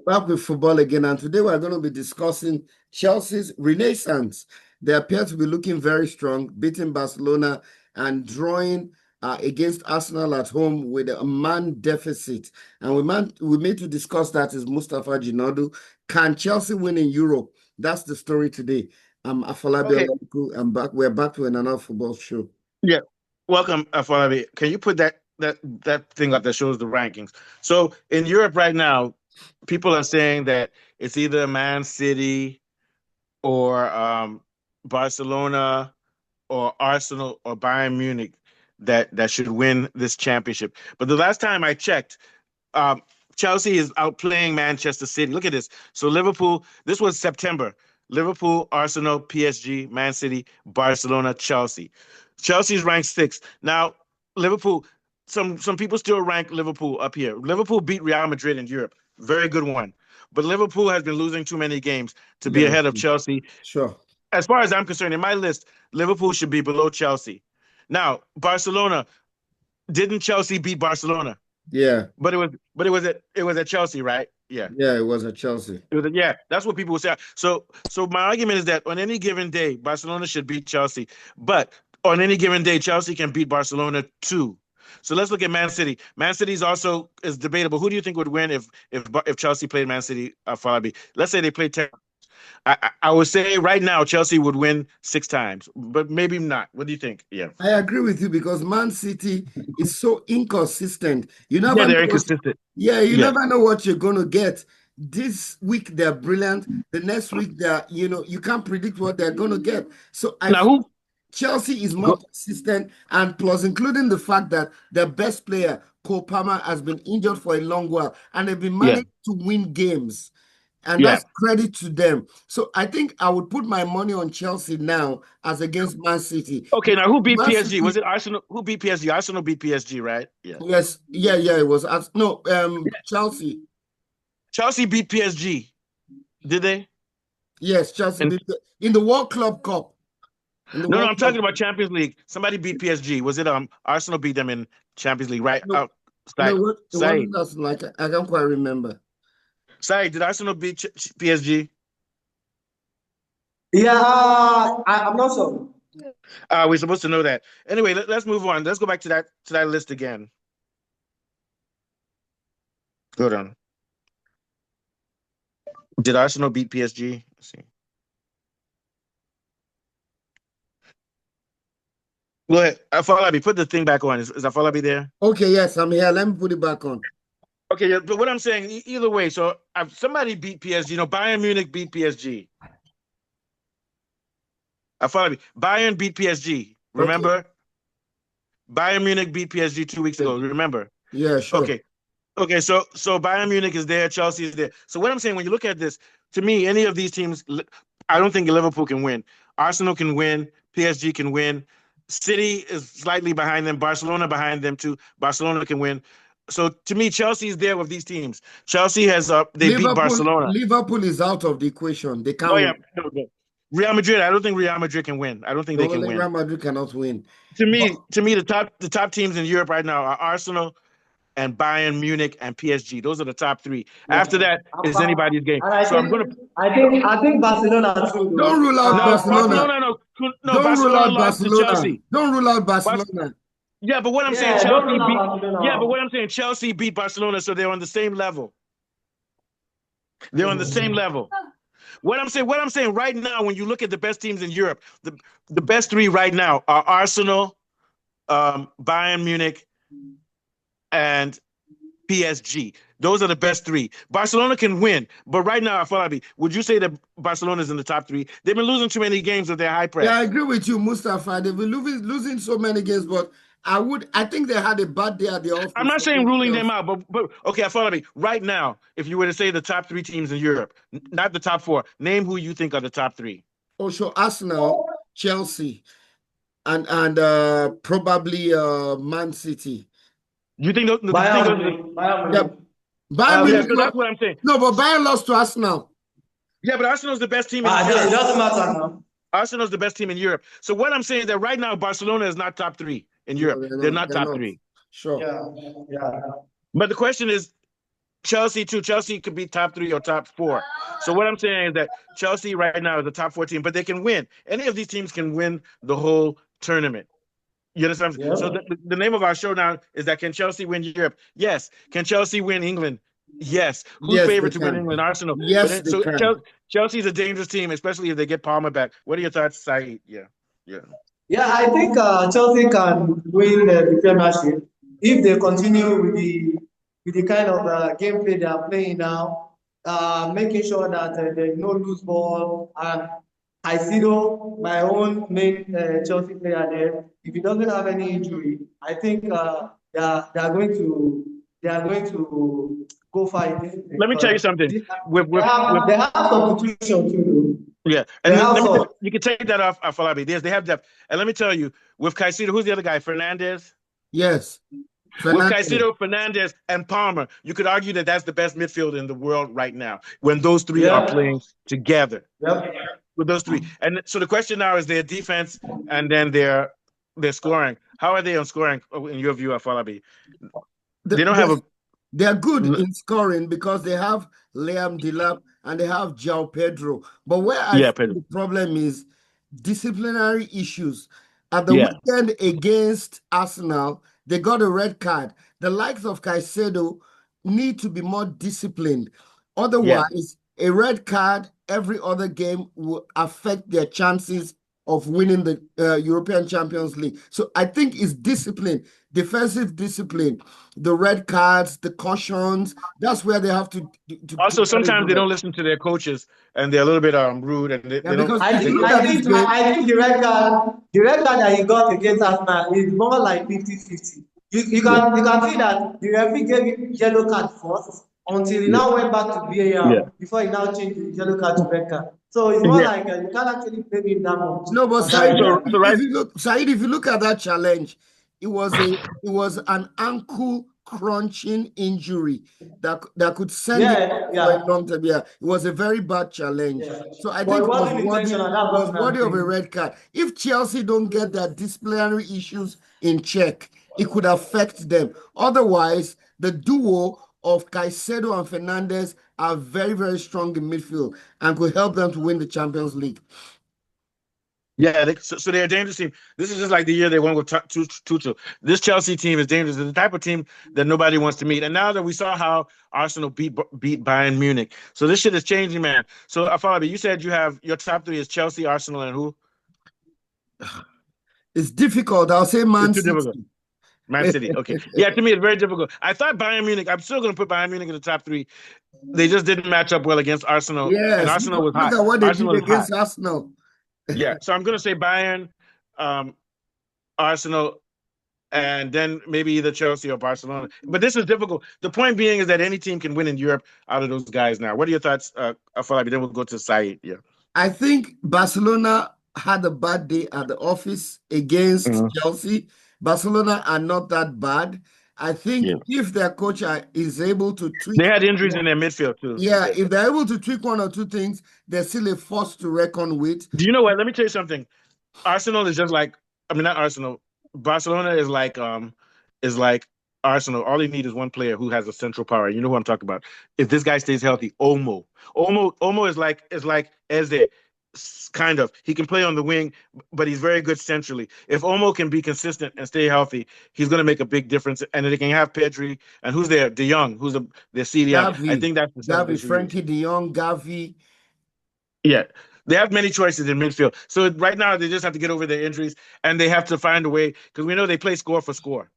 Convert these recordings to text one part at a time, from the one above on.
Back with football again, and today we're going to be discussing Chelsea's renaissance. They appear to be looking very strong, beating Barcelona and drawing against Arsenal at home with a man deficit. And we made to discuss that is Mustafa Jinadu. Can Chelsea win in Europe? That's the story today. I'm Afolabi Okay. Oladipo. I'm back. We're back to another football show. Yeah. Welcome, Afolabi. Can you put that thing up that shows the rankings? So in Europe right now, people are saying that it's either Man City or Barcelona or Arsenal or Bayern Munich that should win this championship. But the last time I checked, um, Chelsea is outplaying Manchester City. Look at this. So Liverpool, this was September. Liverpool, Arsenal, PSG, Man City, Barcelona, Chelsea. Chelsea's ranked sixth. Now, Liverpool, some people still rank Liverpool up here. Liverpool beat Real Madrid in Europe. Very good one. But Liverpool has been losing too many games to be Yeah, ahead of Chelsea. sure. As far as I'm concerned, in my list, Liverpool should be below Chelsea. Now, Barcelona, didn't Chelsea beat Barcelona? Yeah, But it was at Chelsea, right? Yeah. yeah, it was at Chelsea. Yeah, that's what people would say. So my argument is that on any given day, Barcelona should beat Chelsea, but on any given day, Chelsea can beat Barcelona too. So let's look at Man City. Man City's also is debatable. Who do you think would win if Chelsea played Man City, Falabi? Let's say they played 10. I would say right now Chelsea would win 6 times, but maybe not. What do you think? Yeah. I agree with you because Man City is so inconsistent. You Yeah, never know they're what, inconsistent. yeah, you Yeah. never know what you're going to get. This week they're brilliant. The next week they're, you can't predict what they're going to get. So I Now feel who Chelsea is more go, consistent, and plus, including the fact that their best player, Cole Palmer, has been injured for a long while, and they've been yeah. managed to win games. And Yeah. that's credit to them. So I think I would put my money on Chelsea now as against Man City. Okay, now who beat Man PSG? Was City, it Arsenal? Who beat PSG? Arsenal beat PSG, right? Yeah. yes, yeah, it was. No, Chelsea. Chelsea beat PSG. Did they? Yes, Chelsea And beat in the World Club Cup. In the no, World I'm Club talking about Champions League. Somebody beat PSG. Was it Arsenal beat them in Champions League, right? No, Say, it say, wasn't us like I don't quite remember. say. Did Arsenal beat PSG? Yeah, I'm not sure. We're supposed to know that. Anyway, let's move on. Let's go back to that list again. Hold on. Did Arsenal beat PSG? Let's see. Go ahead. Afolabi, put the thing back on. Is Afolabi there? Okay, yes, I'm here. Let me put it back on. Okay, yeah, but what I'm saying, either way, so somebody beat PSG. Bayern Munich beat PSG. I follow me. Bayern beat PSG. Okay. Remember? Bayern Munich beat PSG 2 weeks ago. Remember? Yeah, sure. Okay. Okay, so Bayern Munich is there, Chelsea is there. So what I'm saying, when you look at this, to me, any of these teams, I don't think Liverpool can win. Arsenal can win. PSG can win. City is slightly behind them. Barcelona behind them too. Barcelona can win. So to me, Chelsea is there with these teams. Chelsea has they beat Barcelona. Liverpool is out of the equation. They Oh can't yeah, win. no, no. Real Madrid. I don't think Real Madrid can win. I don't think they No, can win. Real Madrid cannot win. To But me, to me, the top teams in Europe right now are Arsenal and Bayern Munich and PSG. Those are the top three. Yeah. After that is anybody's game. And I So I'm think gonna I think Barcelona too. don't rule out no Barcelona. Barcelona, no Don't rule Barcelona out lost to Barcelona. Chelsea. Don't rule out Bar- Barcelona. yeah, but what I'm saying, Yeah, don't Chelsea rule beat. out Barcelona. Yeah, but what I'm saying, Chelsea beat Barcelona, so they're on the same level. They're on the same level. What I'm saying right now, when you look at the best teams in Europe, the best three right now are Arsenal, Bayern Munich, and PSG. Those are the best three. Barcelona can win, but right now, Afolabi, would you say that Barcelona is in the top three? They've been losing too many games with their high Yeah, I press. agree with you, Mustafa. They've been losing so many games, but I think they had a bad day at the I'm office not saying against ruling them Chelsea. out, but okay, Afolabi, right now, if you were to say the top three teams in Europe, not the top four, name who you think are the top three. Oh, sure, Arsenal, Chelsea, and probably Man City. You think those? You think Bayern those? Munich. Bayern Yeah, Munich. Bayern Yeah, Munich. so that's what I'm saying. No, but Bayern lost to Arsenal. Yeah, but Arsenal's the best team in It Europe. doesn't matter now. Arsenal's the best team in Europe. So what I'm saying is that right now, Barcelona is not top three in No, Europe. they're They're not. not They're top not. three. Sure. Yeah, yeah. But the question is, Chelsea too. Chelsea could be top 3 or top 4. So what I'm saying is that Chelsea right now is the top 4 team, but they can win. Any of these teams can win the whole tournament. You understand? Yeah. So the name of our show now is that can Chelsea win Europe? Yes. Can Chelsea win England? Yes. Who's Yes, favorite they to win can. England? Arsenal. Yes, But they so can. Chelsea's a dangerous team, especially if they get Palmer back. What are your thoughts, Saeed? Yeah. Yeah, I think Chelsea can win the Premiership if they continue with the kind of gameplay they are playing now, making sure that there's no loose ball. And Caicedo, my own main Chelsea player there, if he doesn't have any injury, I think they are going to go far in this. Let me tell you something. They have competition too. Yeah, and you can take that off Falabi. They have depth. And let me tell you, with Caicedo, who's the other guy? Fernandez? Yes. With Caicedo, Fernandez, and Palmer, you could argue that that's the best midfield in the world right now when those three are playing together. Yep. With those three. And so the question now is their defense and then their scoring. How are they on scoring in your view, Falabi? They don't have a... They're good in scoring because they have Liam Delap and they have João Pedro. But where I think the problem is disciplinary issues. At the weekend against Arsenal, they got a red card. The likes of Caicedo need to be more disciplined. Otherwise, a red card every other game will affect their chances of winning the European Champions League. So I think it's discipline, defensive discipline, the red cards, the cautions. That's where they have to also, sometimes they don't listen to their coaches and they're a little bit rude. And they don't. I think the red card that he got against Arsenal is more like 50-50. You can see that the referee gave him yellow card first until he now went back to VAR before he now changed the yellow card to red card. So it's more like you can't actually blame him that much. No, but Saeed, if you look at that challenge, it was an ankle crunching injury that could send him for a long time. Yeah, it was a very bad challenge. So I think it was worthy of a red card. If Chelsea don't get their disciplinary issues in check, it could affect them. Otherwise, the duo of Caicedo and Fernandez are very, very strong in midfield and could help them to win the Champions League. Yeah, so they're a dangerous team. This is just like the year they won with Tuchel. This Chelsea team is dangerous. It's the type of team that nobody wants to meet. And now that we saw how Arsenal beat Bayern Munich, so this shit is changing, man. So, Afalabi, you said you have your top 3 is Chelsea, Arsenal, and who? It's difficult. I'll say Man City. Difficult. Man City, okay. Yeah, to me, it's very difficult. I thought Bayern Munich, I'm still going to put Bayern Munich in the top 3. They just didn't match up well against Arsenal. Yes, and Arsenal was hot. Look at what they did against Arsenal. Yeah, so I'm going to say Bayern, Arsenal, and then maybe either Chelsea or Barcelona. But this is difficult. The point being is that any team can win in Europe out of those guys now. What are your thoughts, Afalabi? Then we'll go to Saeed. Yeah. I think Barcelona had a bad day at the office against Chelsea. Barcelona are not that bad. I think if their coach is able to tweak... They had injuries in their midfield too. Yeah, if they're able to tweak 1 or 2 things, they're still a force to reckon with. Do you know what? Let me tell you something. Arsenal is just like... I mean, not Arsenal. Barcelona is like Arsenal. All they need is one player who has a central power. You know who I'm talking about. If this guy stays healthy, Olmo is like Eze. Kind of. He can play on the wing, but he's very good centrally. If Olmo can be consistent and stay healthy, he's going to make a big difference. And they can have Pedri. And who's there? De Jong, who's their CDM. Gavi, I think that's the Gavi, Frankie De Jong, Gavi. Yeah. They have many choices in midfield. So right now, they just have to get over their injuries, and they have to find a way, because we know they play score for score.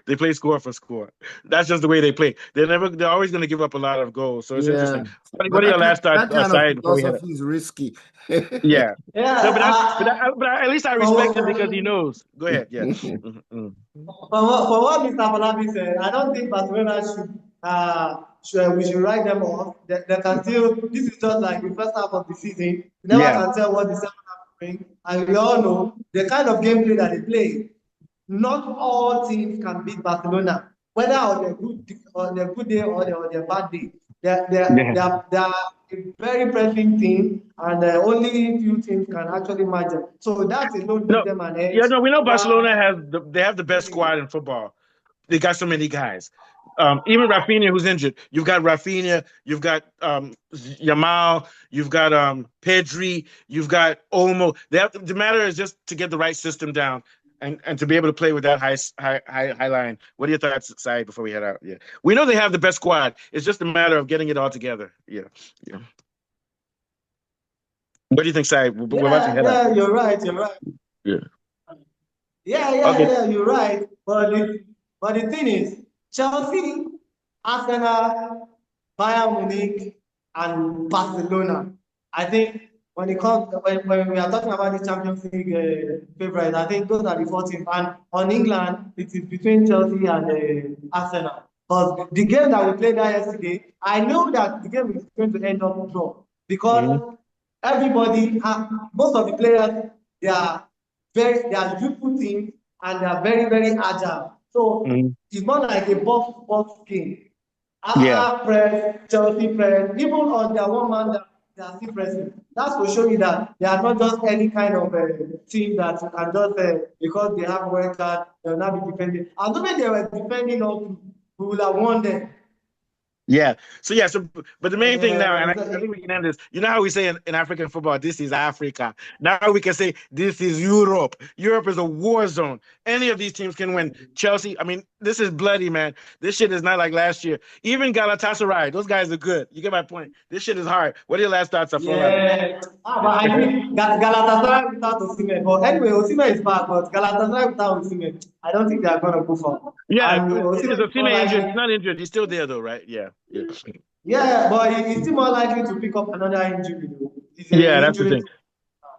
They play score for score. That's just the way they play. They're always going to give up a lot of goals. So it's interesting. What are your last thoughts? That kind of philosophy is risky. Yeah. No, but at least I respect him because he knows. Go ahead. Yeah. For what Mr. Falabi said, I don't think Barcelona we should write them off. They can still. This is just like the first half of the season. You never can tell what the second half will bring. And we all know the kind of gameplay that they play. Not all teams can beat Barcelona, whether on their good day or their bad day. They are a very pressing team, and only few teams can actually match them. So that's a load give them an edge. Yeah, no, we know Barcelona have the best squad in football. They got so many guys. Even Rafinha, who's injured. You've got Rafinha, you've got Yamal, you've got Pedri, you've got Olmo. The matter is just to get the right system down and to be able to play with that high line. What are your thoughts, Said, before we head out? Yeah, we know they have the best squad. It's just a matter of getting it all together. Yeah. What do you think, Said? We're about to head out. Yeah, you're right. Yeah. Yeah, you're right. But the thing is, Chelsea, Arsenal, Bayern Munich, and Barcelona. I think when we are talking about the Champions League favorites, I think those are the 4 teams. And on England, it is between Chelsea and Arsenal. But the game that we played yesterday, I know that the game is going to end up draw because most of the players, they are youthful teams and they are very, very agile. So it's not like a box game. Arsenal press, Chelsea press, even on their one man they are still pressing. That's to show you that they are not just any kind of team that you can just because they have a red card, they'll not be defending. I don't think they were defending up, we will have won them. Yeah. So but the main thing now, and I think we can end this. You know how we say in African football, this is Africa. Now we can say this is Europe. Europe is a war zone. Any of these teams can win. Chelsea, I mean, this is bloody, man. This shit is not like last year. Even Galatasaray, those guys are good. You get my point. This shit is hard. What are your last thoughts? But I think Galatasaray without Osimhen. But anyway, Osimhen is back, but Galatasaray without Osimhen, I don't think they are going to go far. Yeah, Osimhen injured. He's not injured. He's still there, though, right? Yeah, but he's still more likely to pick up another injury. That's the thing.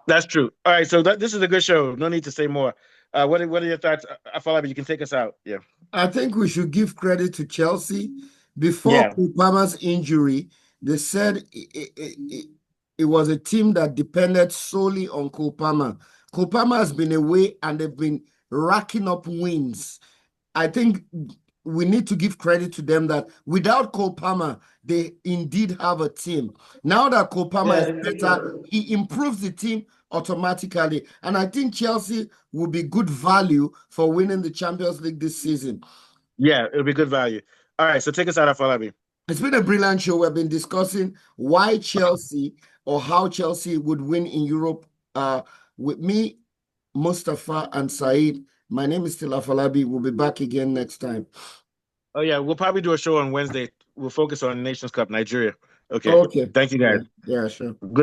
That's true. All right, so this is a good show. No need to say more. What are your thoughts, Afolabi? You can take us out. Yeah. I think we should give credit to Chelsea. Before Kupama's injury, they said it was a team that depended solely on Kupama. Kupama has been away and they've been racking up wins. I think we need to give credit to them that without Kupama, they indeed have a team. Now that Kupama is better, he improves the team automatically. And I think Chelsea will be good value for winning the Champions League this season. Yeah, it'll be good value. All right, so take us out, Afolabi. It's been a brilliant show. We've been discussing why Chelsea or how Chelsea would win in Europe with me, Mustafa, and Said. My name is still Afolabi. We'll be back again next time. Oh, yeah. We'll probably do a show on Wednesday. We'll focus on Nations Cup, Nigeria. Okay. Thank you, guys. Yeah, sure. Good.